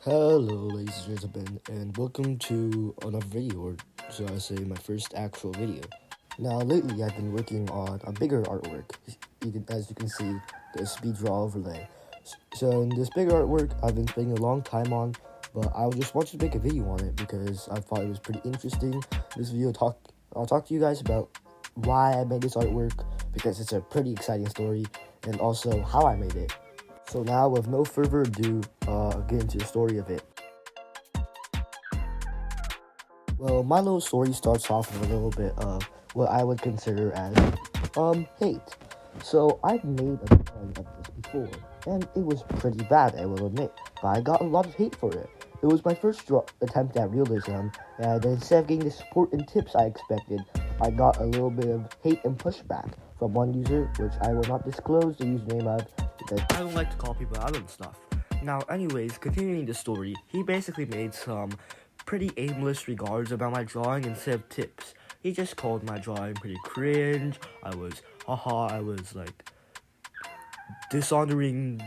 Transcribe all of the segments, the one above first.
Hello, ladies and gentlemen, and welcome to another video, or so I say, my first actual video. Now, lately I've been working on a bigger artwork, as you can see, the speed draw overlay. So in this bigger artwork, I've been spending a long time on, but I just wanted to make a video on it because I thought it was pretty interesting. This video I'll talk to you guys about why I made this artwork, because it's a pretty exciting story, and also how I made it. So now, with no further ado, I'll get into the story of it. Well, my little story starts off with a little bit of what I would consider as, hate. So, I've made a drawing of this before, and it was pretty bad, I will admit, but I got a lot of hate for it. It was my first attempt at realism, and instead of getting the support and tips I expected, I got a little bit of hate and pushback from one user, which I will not disclose the username of, because I don't like to call people out on stuff. Now, anyways, continuing the story, he basically made some pretty aimless regards about my drawing instead of tips. He just called my drawing pretty cringe. I was like dishonoring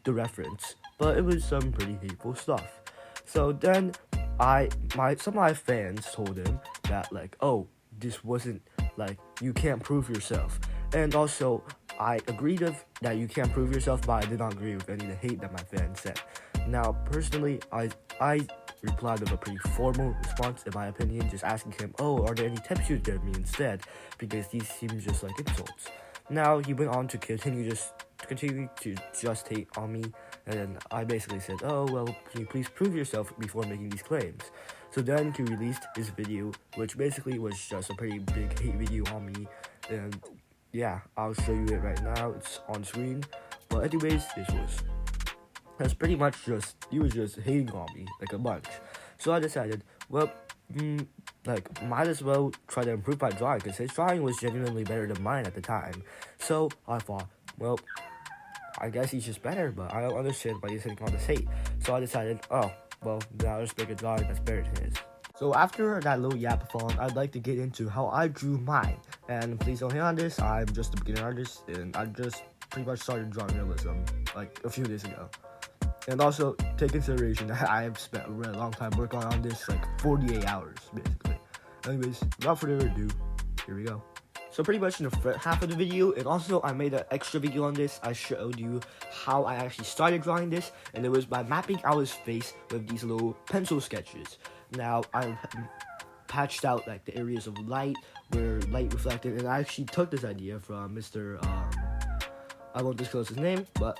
the reference, but it was some pretty hateful stuff. So then some of my fans told him that, like, oh, this wasn't, like, you can't prove yourself. And also, I agreed with that you can't prove yourself, but I did not agree with any of the hate that my fans said. Now, personally, I replied with a pretty formal response, in my opinion, just asking him, oh, are there any tips you'd give me instead? Because these seem just like insults. Now, he went on to continue to just hate on me, and then I basically said, oh, well, can you please prove yourself before making these claims? So then he released his video, which basically was just a pretty big hate video on me, and yeah, I'll show you it right now. It's on screen. But anyways, that's pretty much he was just hating on me, like, a bunch. So I decided, well, might as well try to improve my drawing, because his drawing was genuinely better than mine at the time. So I thought, well, I guess he's just better, but I don't understand why he's hitting all this hate. So I decided, oh, well, then I'll just make a drawing that's better than his. So after that little yapathon, I'd like to get into how I drew mine. And please don't hate on this, I'm just a beginner artist, and I just pretty much started drawing realism, like, a few days ago. And also, take consideration that I have spent a really long time working on this, like 48 hours, basically. Anyways, without further ado, here we go. So pretty much in the front half of the video, and also I made an extra video on this, I showed you how I actually started drawing this, and it was by mapping out his face with these little pencil sketches. Now, I patched out, like, the areas of light where light reflected, and I actually took this idea from Mr. I won't disclose his name, but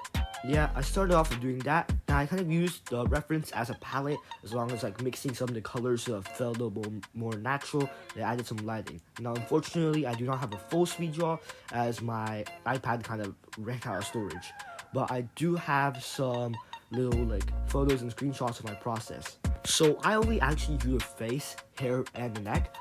yeah, I started off with doing that, and I kind of used the reference as a palette, as long as, like, mixing some of the colors so it felt a little more natural, and I added some lighting. Now, unfortunately, I do not have a full speed draw, as my iPad kind of ran out of storage, but I do have some little, like, photos and screenshots of my process. So I only actually drew the face, hair, and the neck.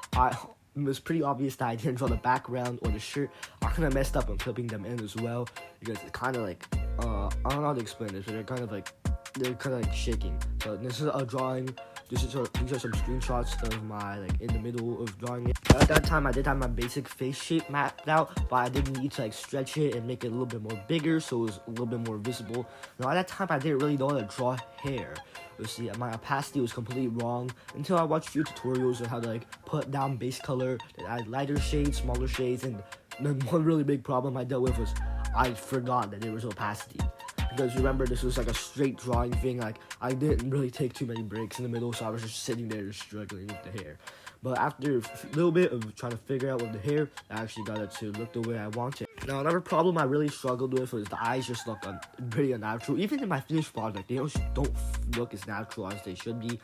It was pretty obvious that I didn't draw the background or the shirt. I kind of messed up on clipping them in as well, because it's kind of like, I don't know how to explain this, but they're kind of like shaking. So this is a drawing. These are some screenshots of my, like, in the middle of drawing it. At that time, I did have my basic face shape mapped out, but I did need to, like, stretch it and make it a little bit more bigger so it was a little bit more visible. Now, at that time, I didn't really know how to draw hair. You see, my opacity was completely wrong until I watched a few tutorials on how to, like, put down base color, then add lighter shades, smaller shades, and then one really big problem I dealt with was I forgot that there was opacity. Because remember, this was like a straight drawing thing, like, I didn't really take too many breaks in the middle, so I was just sitting there struggling with the hair. But after a little bit of trying to figure out with the hair, I actually got it to look the way I wanted. Now, another problem I really struggled with was the eyes just look pretty unnatural. Even in my finished product, they don't look as natural as they should be.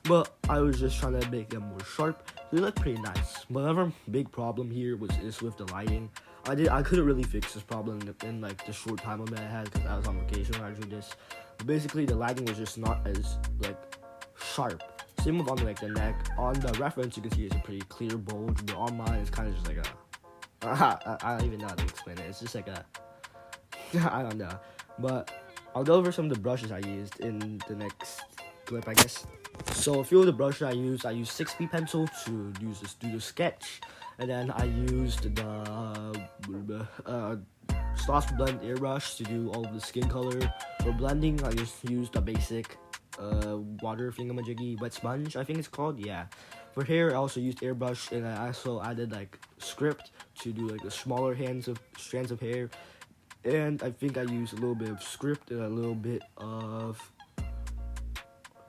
But I was just trying to make them more sharp. They look pretty nice. But another big problem here is with the lighting. I couldn't really fix this problem in like the short time limit I had, because I was on vacation when I drew this. But basically, the lighting was just not as, like, sharp. Same with on, like, the neck. On the reference, you can see it's a pretty clear bulge, but on mine, it's kind of just like I don't even know how to explain it. It's just like I don't know. But I'll go over some of the brushes I used in the next clip, I guess. So a few of the brushes I used 6B pencil to do the sketch, and then I used the Slots Blend airbrush to do all of the skin color. For blending, I just used a basic water thingamajiggy, wet sponge, I think it's called. Yeah. For hair, I also used airbrush, and I also added like script to do like the smaller strands of hair. And I think I used a little bit of script and a little bit of,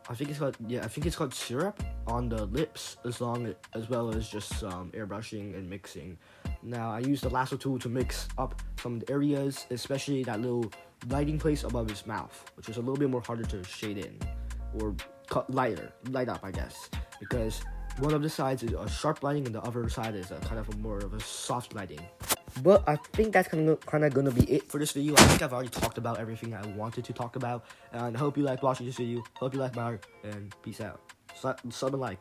I think it's called syrup on the lips, as well as just some airbrushing and mixing. Now I used the lasso tool to mix up some of the areas, especially that little lighting place above his mouth, which was a little bit more harder to shade in, or light up, I guess, because one of the sides is a sharp lighting and the other side is a kind of more of a soft lighting. But I think that's kind of gonna be it for this video. I think I've already talked about everything I wanted to talk about, and I hope you liked watching this video. Hope you liked my art, and peace out. Sub and like.